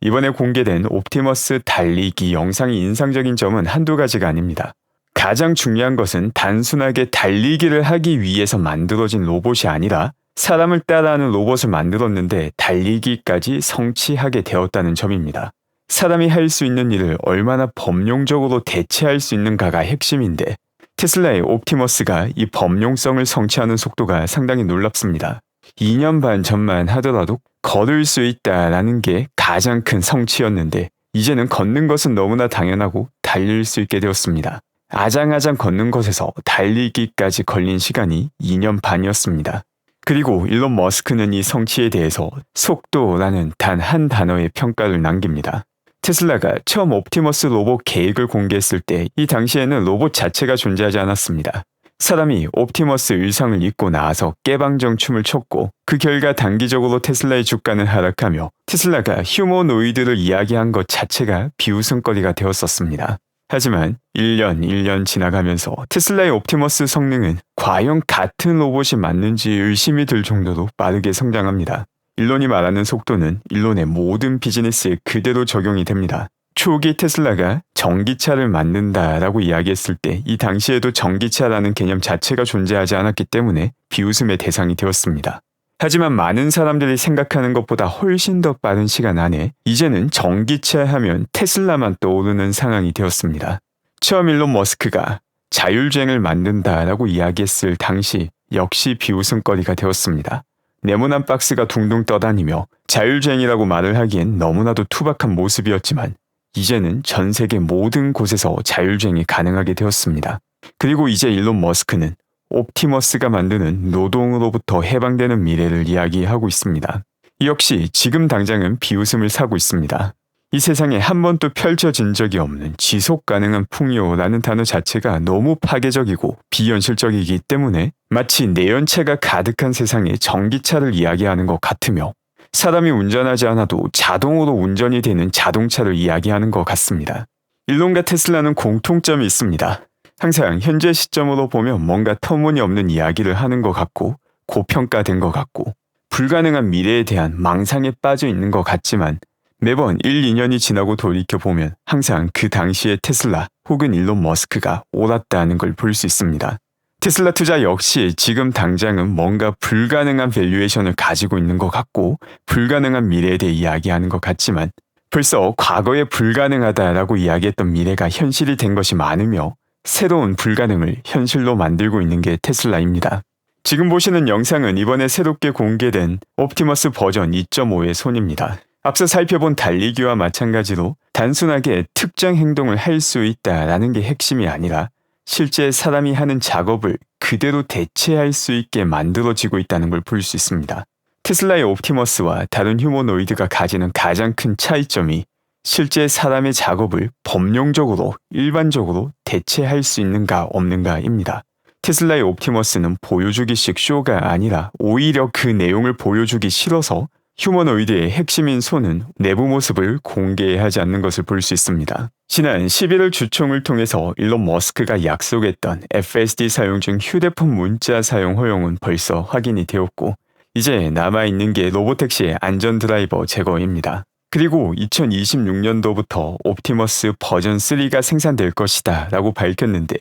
이번에 공개된 옵티머스 달리기 영상이 인상적인 점은 한두 가지가 아닙니다. 가장 중요한 것은 단순하게 달리기를 하기 위해서 만들어진 로봇이 아니라 사람을 따라하는 로봇을 만들었는데 달리기까지 성취하게 되었다는 점입니다. 사람이 할 수 있는 일을 얼마나 범용적으로 대체할 수 있는가가 핵심인데 테슬라의 옵티머스가 이 범용성을 성취하는 속도가 상당히 놀랍습니다. 2년 반 전만 하더라도 걸을 수 있다라는 게 가장 큰 성취였는데 이제는 걷는 것은 너무나 당연하고 달릴 수 있게 되었습니다. 아장아장 걷는 것에서 달리기까지 걸린 시간이 2년 반이었습니다. 그리고 일론 머스크는 이 성취에 대해서 속도라는 단 한 단어의 평가를 남깁니다. 테슬라가 처음 옵티머스 로봇 계획을 공개했을 때 이 당시에는 로봇 자체가 존재하지 않았습니다. 사람이 옵티머스 의상을 입고 나와서 깨방정 춤을 췄고 그 결과 단기적으로 테슬라의 주가는 하락하며 테슬라가 휴머노이드를 이야기한 것 자체가 비웃음거리가 되었었습니다. 하지만 1년 지나가면서 테슬라의 옵티머스 성능은 과연 같은 로봇이 맞는지 의심이 들 정도로 빠르게 성장합니다. 일론이 말하는 속도는 일론의 모든 비즈니스에 그대로 적용이 됩니다. 초기 테슬라가 전기차를 만든다라고 이야기했을 때 이 당시에도 전기차라는 개념 자체가 존재하지 않았기 때문에 비웃음의 대상이 되었습니다. 하지만 많은 사람들이 생각하는 것보다 훨씬 더 빠른 시간 안에 이제는 전기차 하면 테슬라만 떠오르는 상황이 되었습니다. 처음 일론 머스크가 자율주행을 만든다라고 이야기했을 당시 역시 비웃음거리가 되었습니다. 네모난 박스가 둥둥 떠다니며 자율주행이라고 말을 하기엔 너무나도 투박한 모습이었지만 이제는 전 세계 모든 곳에서 자율주행이 가능하게 되었습니다. 그리고 이제 일론 머스크는 옵티머스가 만드는 노동으로부터 해방되는 미래를 이야기하고 있습니다. 이 역시 지금 당장은 비웃음을 사고 있습니다. 이 세상에 한 번도 펼쳐진 적이 없는 지속 가능한 풍요라는 단어 자체가 너무 파괴적이고 비현실적이기 때문에 마치 내연체가 가득한 세상에 전기차를 이야기하는 것 같으며 사람이 운전하지 않아도 자동으로 운전이 되는 자동차를 이야기하는 것 같습니다. 일론과 테슬라는 공통점이 있습니다. 항상 현재 시점으로 보면 뭔가 터무니없는 이야기를 하는 것 같고 고평가된 것 같고 불가능한 미래에 대한 망상에 빠져 있는 것 같지만 매번 1, 2년이 지나고 돌이켜보면 항상 그 당시의 테슬라 혹은 일론 머스크가 옳았다는 걸 볼 수 있습니다. 테슬라 투자 역시 지금 당장은 뭔가 불가능한 밸류에이션을 가지고 있는 것 같고 불가능한 미래에 대해 이야기하는 것 같지만 벌써 과거에 불가능하다라고 이야기했던 미래가 현실이 된 것이 많으며 새로운 불가능을 현실로 만들고 있는 게 테슬라입니다. 지금 보시는 영상은 이번에 새롭게 공개된 옵티머스 버전 2.5의 손입니다. 앞서 살펴본 달리기와 마찬가지로 단순하게 특정 행동을 할 수 있다라는 게 핵심이 아니라 실제 사람이 하는 작업을 그대로 대체할 수 있게 만들어지고 있다는 걸 볼 수 있습니다. 테슬라의 옵티머스와 다른 휴머노이드가 가지는 가장 큰 차이점이 실제 사람의 작업을 범용적으로 일반적으로 대체할 수 있는가 없는가입니다. 테슬라의 옵티머스는 보여주기식 쇼가 아니라 오히려 그 내용을 보여주기 싫어서 휴머노이드의 핵심인 손은 내부 모습을 공개하지 않는 것을 볼 수 있습니다. 지난 11월 주총을 통해서 일론 머스크가 약속했던 FSD 사용 중 휴대폰 문자 사용 허용은 벌써 확인이 되었고 이제 남아있는 게 로보택시의 안전 드라이버 제거입니다. 그리고 2026년도부터 옵티머스 버전 3가 생산될 것이다 라고 밝혔는데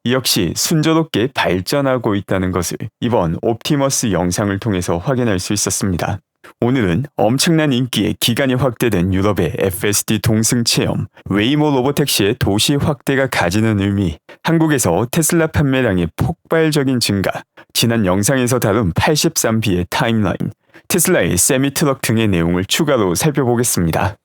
이 역시 순조롭게 발전하고 있다는 것을 이번 옵티머스 영상을 통해서 확인할 수 있었습니다. 오늘은 엄청난 인기에 기간이 확대된 유럽의 FSD 동승 체험, 웨이모 로보택시의 도시 확대가 가지는 의미, 한국에서 테슬라 판매량의 폭발적인 증가, 지난 영상에서 다룬 83B의 타임라인, 테슬라의 세미트럭 등의 내용을 추가로 살펴보겠습니다.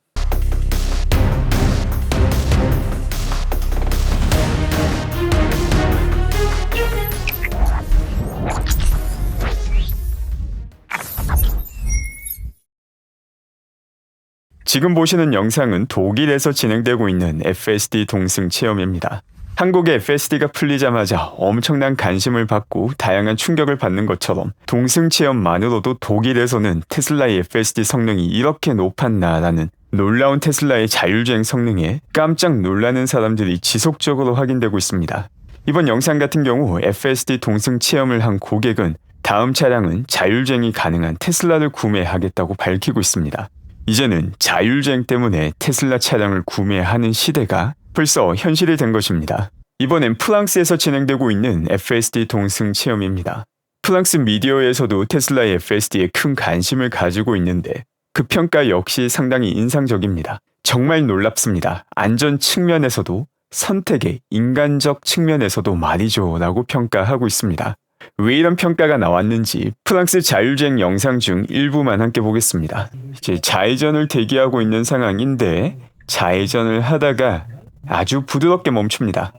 지금 보시는 영상은 독일에서 진행되고 있는 FSD 동승 체험입니다. 한국의 FSD가 풀리자마자 엄청난 관심을 받고 다양한 충격을 받는 것처럼 동승 체험만으로도 독일에서는 테슬라의 FSD 성능이 이렇게 높았나라는 놀라운 테슬라의 자율주행 성능에 깜짝 놀라는 사람들이 지속적으로 확인되고 있습니다. 이번 영상 같은 경우 FSD 동승 체험을 한 고객은 다음 차량은 자율주행이 가능한 테슬라를 구매하겠다고 밝히고 있습니다. 이제는 자율주행 때문에 테슬라 차량을 구매하는 시대가 벌써 현실이 된 것입니다. 이번엔 프랑스에서 진행되고 있는 FSD 동승 체험입니다. 프랑스 미디어에서도 테슬라의 FSD에 큰 관심을 가지고 있는데 그 평가 역시 상당히 인상적입니다. 정말 놀랍습니다. 안전 측면에서도 선택의 인간적 측면에서도 말이죠 라고 평가하고 있습니다. 왜 이런 평가가 나왔는지 프랑스 자율주행 영상 중 일부만 함께 보겠습니다. 이제 좌회전을 대기하고 있는 상황인데 좌회전을 하다가 아주 부드럽게 멈춥니다.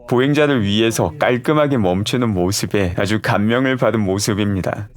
보행자를 위해서 깔끔하게 멈추는 모습에 아주 감명을 받은 모습입니다.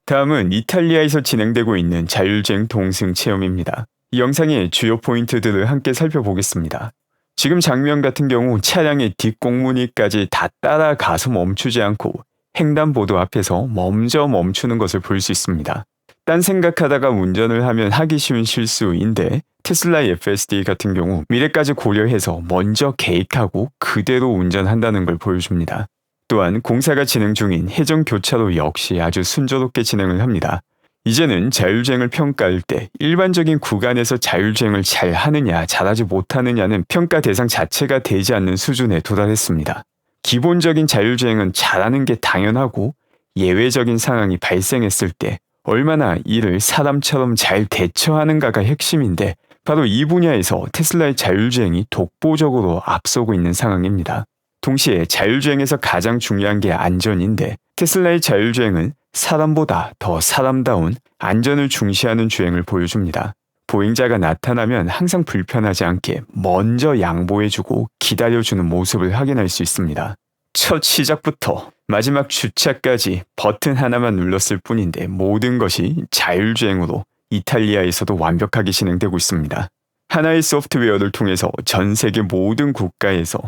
다음은 이탈리아에서 진행되고 있는 자율주행 동승 체험입니다. 이 영상의 주요 포인트들을 함께 살펴보겠습니다. 지금 장면 같은 경우 차량의 뒷공무니까지 다 따라가서 멈추지 않고 횡단보도 앞에서 먼저 멈추는 것을 볼 수 있습니다. 딴 생각하다가 운전을 하면 하기 쉬운 실수인데 테슬라의 FSD 같은 경우 미래까지 고려해서 먼저 개입하고 그대로 운전한다는 걸 보여줍니다. 또한 공사가 진행 중인 해정교차로 역시 아주 순조롭게 진행을 합니다. 이제는 자율주행을 평가할 때 일반적인 구간에서 자율주행을 잘 하느냐 잘하지 못하느냐는 평가 대상 자체가 되지 않는 수준에 도달했습니다. 기본적인 자율주행은 잘하는 게 당연하고 예외적인 상황이 발생했을 때 얼마나 이를 사람처럼 잘 대처하는가가 핵심인데 바로 이 분야에서 테슬라의 자율주행이 독보적으로 앞서고 있는 상황입니다. 동시에 자율주행에서 가장 중요한 게 안전인데 테슬라의 자율주행은 사람보다 더 사람다운 안전을 중시하는 주행을 보여줍니다. 보행자가 나타나면 항상 불편하지 않게 먼저 양보해주고 기다려주는 모습을 확인할 수 있습니다. 첫 시작부터 마지막 주차까지 버튼 하나만 눌렀을 뿐인데 모든 것이 자율주행으로 이탈리아에서도 완벽하게 진행되고 있습니다. 하나의 소프트웨어를 통해서 전 세계 모든 국가에서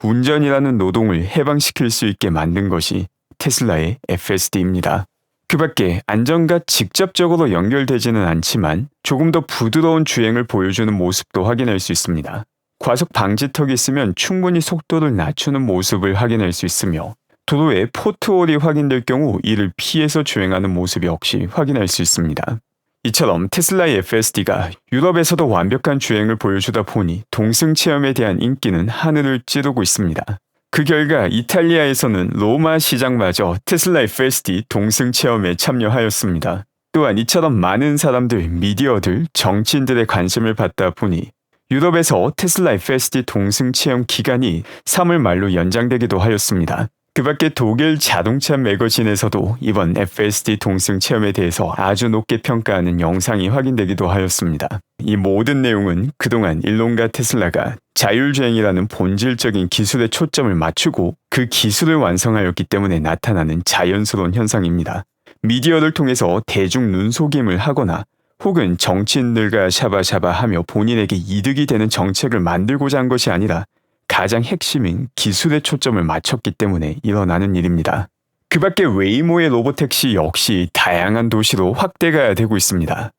운전이라는 노동을 해방시킬 수 있게 만든 것이 테슬라의 FSD입니다. 그 밖에 안전과 직접적으로 연결되지는 않지만 조금 더 부드러운 주행을 보여주는 모습도 확인할 수 있습니다. 과속 방지턱이 있으면 충분히 속도를 낮추는 모습을 확인할 수 있으며 도로에 포트홀이 확인될 경우 이를 피해서 주행하는 모습 역시 확인할 수 있습니다. 이처럼 테슬라의 FSD가 유럽에서도 완벽한 주행을 보여주다 보니 동승 체험에 대한 인기는 하늘을 찌르고 있습니다. 그 결과 이탈리아에서는 로마 시장마저 테슬라 FSD 동승 체험에 참여하였습니다. 또한 이처럼 많은 사람들, 미디어들, 정치인들의 관심을 받다 보니 유럽에서 테슬라 FSD 동승 체험 기간이 3월 말로 연장되기도 하였습니다. 그 밖에 독일 자동차 매거진에서도 이번 FSD 동승 체험에 대해서 아주 높게 평가하는 영상이 확인되기도 하였습니다. 이 모든 내용은 그동안 일론과 테슬라가 자율주행이라는 본질적인 기술에 초점을 맞추고 그 기술을 완성하였기 때문에 나타나는 자연스러운 현상입니다. 미디어를 통해서 대중 눈속임을 하거나 혹은 정치인들과 샤바샤바하며 본인에게 이득이 되는 정책을 만들고자 한 것이 아니라 가장 핵심인 기술에 초점을 맞췄기 때문에 일어나는 일입니다. 그 밖에 웨이모의 로보택시 역시 다양한 도시로 확대가 되고 있습니다.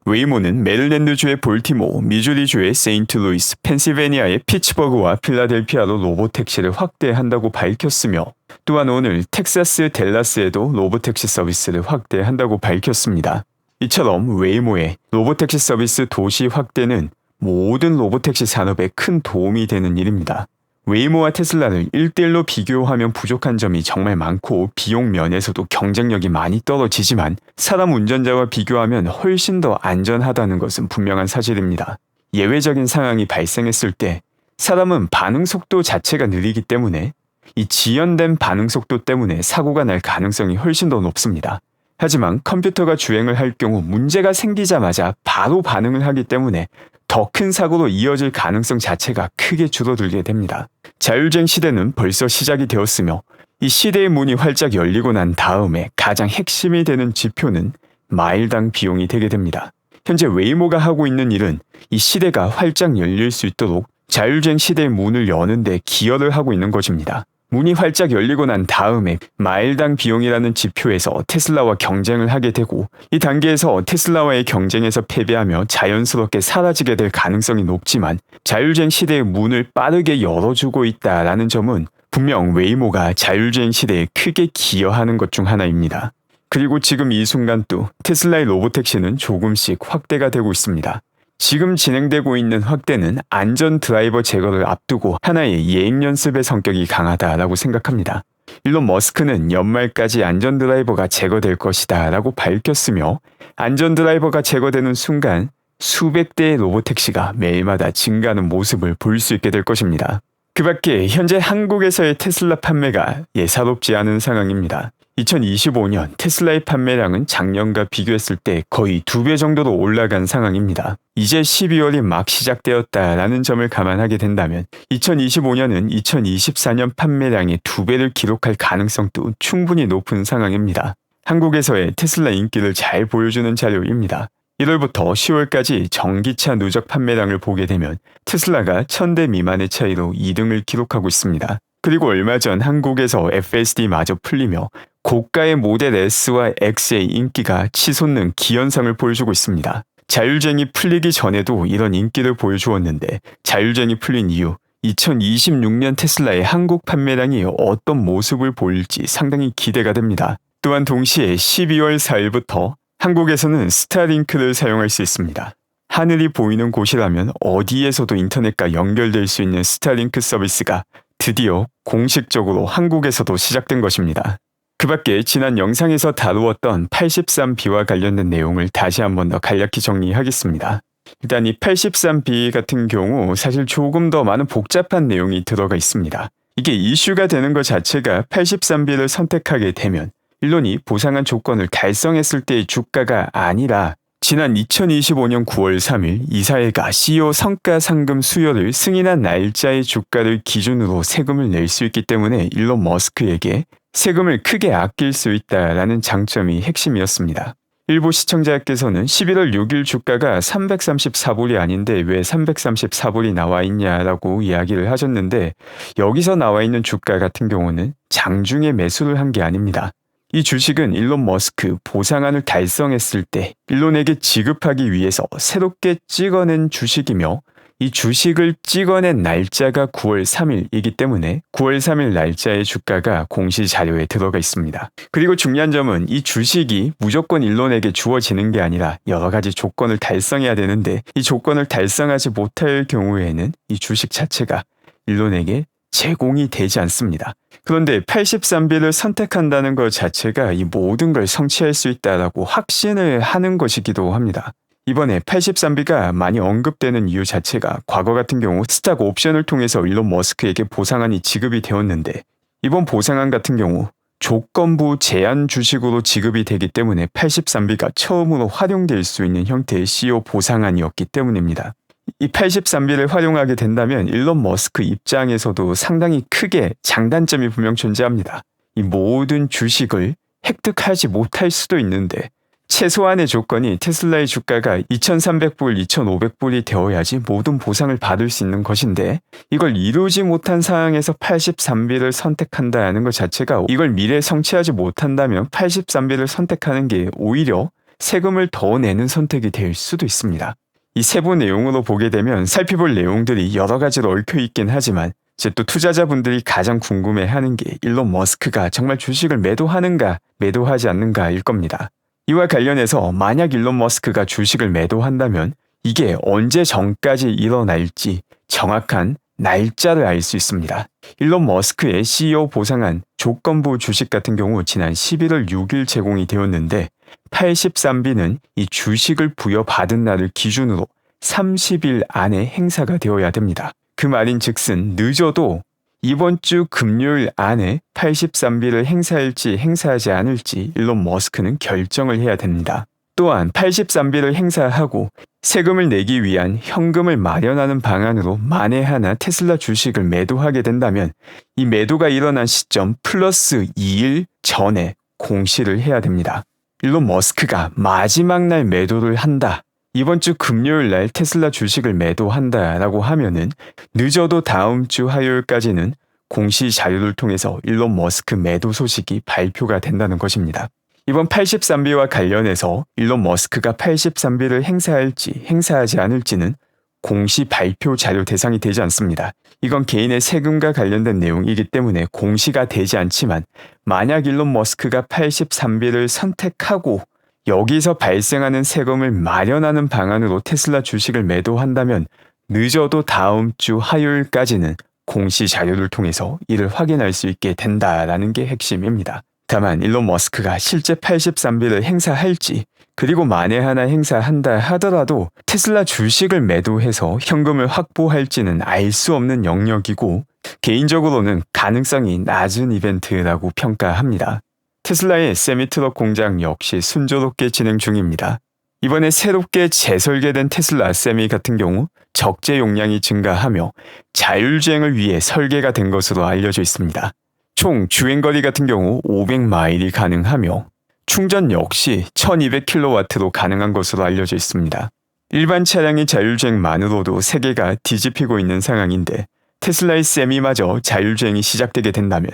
웨이모는 메릴랜드주의 볼티모어, 미주리주의 세인트루이스, 펜실베니아의 피츠버그와 필라델피아로 로보택시를 확대한다고 밝혔으며 또한 오늘 텍사스 댈러스에도 로보택시 서비스를 확대한다고 밝혔습니다. 이처럼 웨이모의 로보택시 서비스 도시 확대는 모든 로보택시 산업에 큰 도움이 되는 일입니다. 웨이모와 테슬라를 1대1로 비교하면 부족한 점이 정말 많고 비용 면에서도 경쟁력이 많이 떨어지지만 사람 운전자와 비교하면 훨씬 더 안전하다는 것은 분명한 사실입니다. 예외적인 상황이 발생했을 때 사람은 반응 속도 자체가 느리기 때문에 이 지연된 반응 속도 때문에 사고가 날 가능성이 훨씬 더 높습니다. 하지만 컴퓨터가 주행을 할 경우 문제가 생기자마자 바로 반응을 하기 때문에 더 큰 사고로 이어질 가능성 자체가 크게 줄어들게 됩니다. 자율주행 시대는 벌써 시작이 되었으며 이 시대의 문이 활짝 열리고 난 다음에 가장 핵심이 되는 지표는 마일당 비용이 되게 됩니다. 현재 웨이모가 하고 있는 일은 이 시대가 활짝 열릴 수 있도록 자율주행 시대의 문을 여는 데 기여를 하고 있는 것입니다. 문이 활짝 열리고 난 다음에 마일당 비용이라는 지표에서 테슬라와 경쟁을 하게 되고 이 단계에서 테슬라와의 경쟁에서 패배하며 자연스럽게 사라지게 될 가능성이 높지만 자율주행 시대의 문을 빠르게 열어주고 있다라는 점은 분명 웨이모가 자율주행 시대에 크게 기여하는 것 중 하나입니다. 그리고 지금 이 순간 또 테슬라의 로보택시는 조금씩 확대가 되고 있습니다. 지금 진행되고 있는 확대는 안전 드라이버 제거를 앞두고 하나의 예행 연습의 성격이 강하다라고 생각합니다. 일론 머스크는 연말까지 안전 드라이버가 제거될 것이다 라고 밝혔으며 안전 드라이버가 제거되는 순간 수백 대의 로보택시가 매일마다 증가하는 모습을 볼 수 있게 될 것입니다. 그 밖에 현재 한국에서의 테슬라 판매가 예사롭지 않은 상황입니다. 2025년 테슬라의 판매량은 작년과 비교했을 때 거의 2배 정도로 올라간 상황입니다. 이제 12월이 막 시작되었다라는 점을 감안하게 된다면 2025년은 2024년 판매량의 2배를 기록할 가능성도 충분히 높은 상황입니다. 한국에서의 테슬라 인기를 잘 보여주는 자료입니다. 1월부터 10월까지 전기차 누적 판매량을 보게 되면 테슬라가 1000대 미만의 차이로 2등을 기록하고 있습니다. 그리고 얼마 전 한국에서 FSD마저 풀리며 고가의 모델 S와 X의 인기가 치솟는 기현상을 보여주고 있습니다. 자율주행이 풀리기 전에도 이런 인기를 보여주었는데 자율주행이 풀린 이후 2026년 테슬라의 한국 판매량이 어떤 모습을 보일지 상당히 기대가 됩니다. 또한 동시에 12월 4일부터 한국에서는 스타링크를 사용할 수 있습니다. 하늘이 보이는 곳이라면 어디에서도 인터넷과 연결될 수 있는 스타링크 서비스가 드디어 공식적으로 한국에서도 시작된 것입니다. 그 밖에 지난 영상에서 다루었던 83B와 관련된 내용을 다시 한번 더 간략히 정리하겠습니다. 일단 이 83B 같은 경우 사실 조금 더 많은 복잡한 내용이 들어가 있습니다. 이게 이슈가 되는 것 자체가 83B를 선택하게 되면 일론이 보상한 조건을 달성했을 때의 주가가 아니라 지난 2025년 9월 3일 이사회가 CEO 성과 상금 수여를 승인한 날짜의 주가를 기준으로 세금을 낼 수 있기 때문에 일론 머스크에게 세금을 크게 아낄 수 있다라는 장점이 핵심이었습니다. 일부 시청자께서는 11월 6일 주가가 334불이 아닌데 왜 334불이 나와 있냐라고 이야기를 하셨는데 여기서 나와 있는 주가 같은 경우는 장중에 매수를 한 게 아닙니다. 이 주식은 일론 머스크 보상안을 달성했을 때 일론에게 지급하기 위해서 새롭게 찍어낸 주식이며 이 주식을 찍어낸 날짜가 9월 3일이기 때문에 9월 3일 날짜의 주가가 공시 자료에 들어가 있습니다. 그리고 중요한 점은 이 주식이 무조건 일론에게 주어지는 게 아니라 여러 가지 조건을 달성해야 되는데 이 조건을 달성하지 못할 경우에는 이 주식 자체가 일론에게 제공이 되지 않습니다. 그런데 83B를 선택한다는 것 자체가 이 모든 걸 성취할 수 있다라고 확신을 하는 것이기도 합니다. 이번에 83B가 많이 언급되는 이유 자체가 과거 같은 경우 스탁 옵션을 통해서 일론 머스크에게 보상안이 지급이 되었는데 이번 보상안 같은 경우 조건부 제한 주식으로 지급이 되기 때문에 83B가 처음으로 활용될 수 있는 형태의 CEO 보상안이었기 때문입니다. 이 83B를 활용하게 된다면 일론 머스크 입장에서도 상당히 크게 장단점이 분명 존재합니다. 이 모든 주식을 획득하지 못할 수도 있는데 최소한의 조건이 테슬라의 주가가 2,300불, 2,500불이 되어야지 모든 보상을 받을 수 있는 것인데 이걸 이루지 못한 상황에서 83B를 선택한다는 것 자체가 이걸 미래에 성취하지 못한다면 83B를 선택하는 게 오히려 세금을 더 내는 선택이 될 수도 있습니다. 이 세부 내용으로 보게 되면 살펴볼 내용들이 여러 가지로 얽혀 있긴 하지만 이제 또 투자자분들이 가장 궁금해하는 게 일론 머스크가 정말 주식을 매도하는가 매도하지 않는가일 겁니다. 이와 관련해서 만약 일론 머스크가 주식을 매도한다면 이게 언제 전까지 일어날지 정확한 날짜를 알 수 있습니다. 일론 머스크의 CEO 보상안 조건부 주식 같은 경우 지난 11월 6일 제공이 되었는데 83B는 이 주식을 부여받은 날을 기준으로 30일 안에 행사가 되어야 됩니다. 그 말인 즉슨 늦어도 이번 주 금요일 안에 83B를 행사할지 행사하지 않을지 일론 머스크는 결정을 해야 됩니다. 또한 83B를 행사하고 세금을 내기 위한 현금을 마련하는 방안으로 만에 하나 테슬라 주식을 매도하게 된다면 이 매도가 일어난 시점 플러스 2일 전에 공시를 해야 됩니다. 일론 머스크가 마지막 날 매도를 한다. 이번 주 금요일 날 테슬라 주식을 매도한다 라고 하면은 늦어도 다음 주 화요일까지는 공시 자료를 통해서 일론 머스크 매도 소식이 발표가 된다는 것입니다. 이번 83B와 관련해서 일론 머스크가 83B를 행사할지 행사하지 않을지는 공시 발표 자료 대상이 되지 않습니다. 이건 개인의 세금과 관련된 내용이기 때문에 공시가 되지 않지만 만약 일론 머스크가 83B를 선택하고 여기서 발생하는 세금을 마련하는 방안으로 테슬라 주식을 매도한다면 늦어도 다음 주 화요일까지는 공시 자료를 통해서 이를 확인할 수 있게 된다라는 게 핵심입니다. 다만 일론 머스크가 실제 83B를 행사할지 그리고 만에 하나 행사한다 하더라도 테슬라 주식을 매도해서 현금을 확보할지는 알 수 없는 영역이고 개인적으로는 가능성이 낮은 이벤트라고 평가합니다. 테슬라의 세미트럭 공장 역시 순조롭게 진행 중입니다. 이번에 새롭게 재설계된 테슬라 세미 같은 경우 적재 용량이 증가하며 자율주행을 위해 설계가 된 것으로 알려져 있습니다. 총 주행거리 같은 경우 500마일이 가능하며 충전 역시 1200kW로 가능한 것으로 알려져 있습니다. 일반 차량의 자율주행만으로도 세계가 뒤집히고 있는 상황인데 테슬라의 세미마저 자율주행이 시작되게 된다면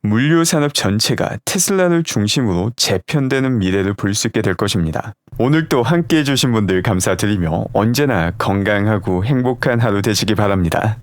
물류산업 전체가 테슬라를 중심으로 재편되는 미래를 볼 수 있게 될 것입니다. 오늘도 함께 해주신 분들 감사드리며 언제나 건강하고 행복한 하루 되시기 바랍니다.